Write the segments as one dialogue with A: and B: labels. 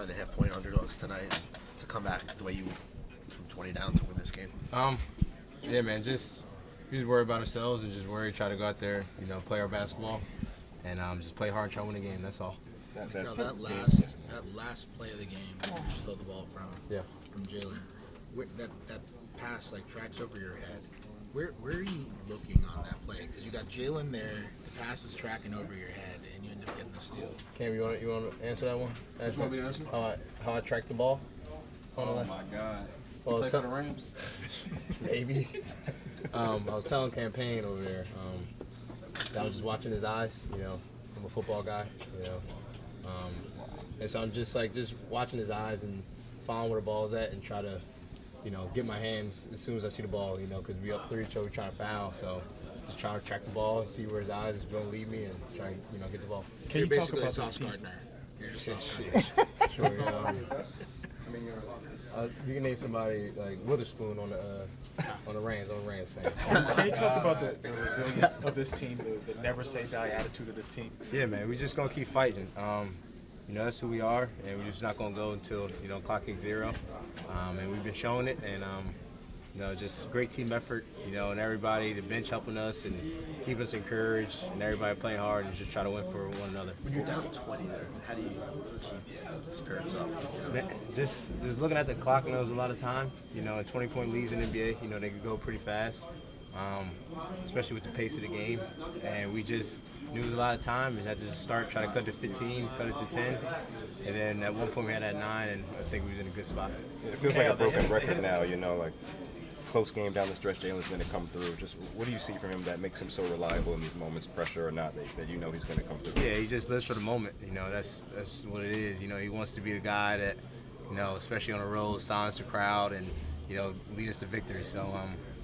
A: 9.5 point underdogs tonight to come back the way you from 20 down to win this game?
B: Yeah, man, just worry about ourselves and just try to go out there, play our basketball and just play hard and try to win the game. That's all.
C: That last play of the game, you stole the ball from Jaylen. That pass tracks over your head. Where are you looking on that play? Because you got Jaylen there, the pass is tracking over your head, and you end up getting the steal.
B: Cam, you want to answer that one?
D: You want me to answer?
B: How I tracked the ball?
D: Oh my God!
B: Well,
D: you play for the Rams?
B: Maybe. I was telling Campaign over there that I was just watching his eyes. I'm a football guy. And so I'm just watching his eyes and following where the ball's at and try to, get my hands as soon as I see the ball. Because we up 3, so we trying to foul. So just trying to track the ball, see where his eyes is going to lead me, and try to, get the ball.
C: Can you talk about this team? You're just Sauce Gardner.
B: Sure. You can name somebody like Witherspoon on the Rams fan.
E: Can you talk about the resilience of this team, the never say die attitude of this team?
B: Yeah, man, we just gonna keep fighting. That's who we are, and we're just not gonna go until clock kicks 0. And we've been showing it, and just great team effort. And everybody, the bench helping us and keep us encouraged, and everybody playing hard and just try to win for one another.
A: When you're down 20 there, how do you keep the spirits up?
B: Just looking at the clock knows a lot of time. 20-point leads in the NBA, they could go pretty fast, especially with the pace of the game. And we just knew it was a lot of time. We had to just try to cut to 15, cut it to 10. And then at one point we had that 9, and I think we was in a good spot.
F: It feels like a broken record now, close game down the stretch, Jaylen's going to come through. Just what do you see from him that makes him so reliable in these moments, pressure or not, that he's going to come through?
B: Yeah, he just lives for the moment. That's what it is. He wants to be the guy that, especially on the road, silence the crowd and, lead us to victory. So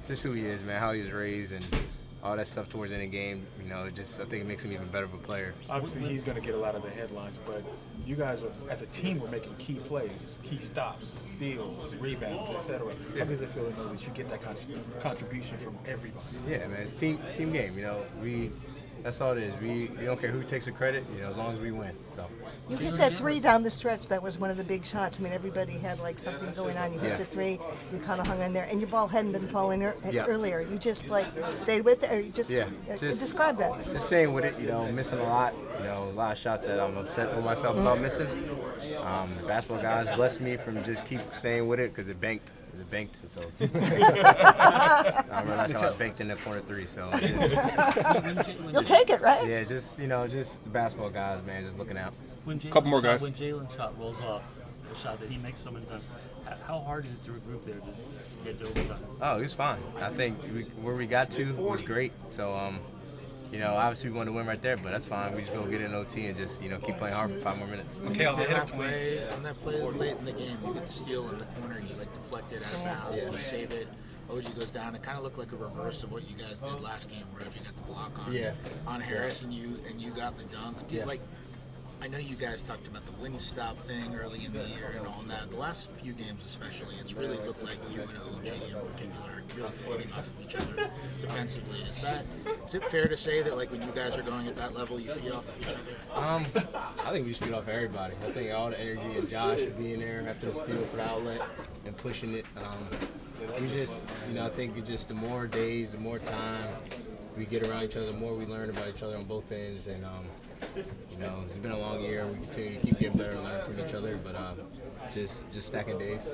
B: just who he is, man, how he was raised and all that stuff towards the end of the game, I think it makes him even better of a player.
E: Obviously, he's going to get a lot of the headlines, but you guys, as a team, were making key plays, key stops, steals, rebounds, etc. How does it feel to know that you get that contribution from everybody?
B: Yeah, man, it's team game. That's all it is. We don't care who takes the credit, as long as we win. So.
G: You hit that 3 down the stretch. That was one of the big shots. I mean, everybody had something going on. You hit the 3. You kind of hung in there, and your ball hadn't been falling earlier. You just stayed with it, or you just describe that.
B: Just staying with it. Missing a lot. A lot of shots that I'm upset with myself about missing. The basketball guys blessed me from just keep staying with it because it banked. So I realized I was banked in the corner 3. So
G: you'll take it, right?
B: Yeah, just the basketball guys, man, just looking out.
D: Couple more guys.
H: When Jaylen's shot rolls off, the shot that he makes so many times, how hard is it to regroup there to get to overtime?
B: Oh, he was fine. I think where we got to was great. So obviously we wanted to win right there, but that's fine. We just go get an OT and just keep playing hard for 5 more minutes.
C: Okay, on that play late in the game, you get the steal in the corner, you deflect it out of bounds, you save it. OG goes down. It kind of looked like a reverse of what you guys did last game, where OG got the block on Harris, and you got the dunk. I know you guys talked about the wing stop thing early in the year and all that. The last few games especially, it's really looked like you and OG in particular are really feeding off of each other defensively. Is it fair to say that when you guys are going at that level, you feed off of each other?
B: I think we just feed off everybody. I think all the energy of Josh being there after the steal for the outlet and pushing it. We just, I think it's just the more days, the more time we get around each other, the more we learn about each other on both ends. And it's been a long year. We continue to keep getting better and learn from each other, but just stacking days.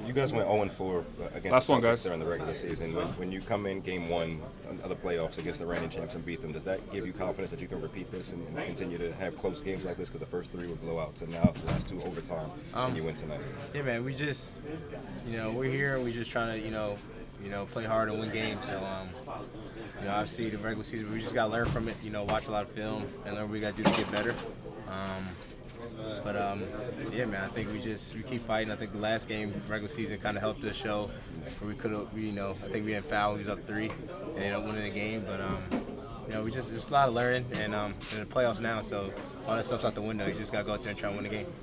F: You guys went 0-4 against the Celtics during the regular season. When you come in Game 1 of the playoffs against the reigning champs and beat them, does that give you confidence that you can repeat this and continue to have close games like this? Because the first 3 were blowouts, and now the last 2 overtime, and you win tonight. Yeah,
B: man. We just, we're here and we just trying to, play hard and win games. So, obviously the regular season, we just got to learn from it, watch a lot of film and learn what we got to do to get better. Yeah, man, I think we keep fighting. I think the last game, regular season, kind of helped us show where we could have, I think we didn't foul. We was up 3 and ended up winning the game. But, we just a lot of learning and in the playoffs now, so all that stuff's out the window. You just got to go out there and try and win the game.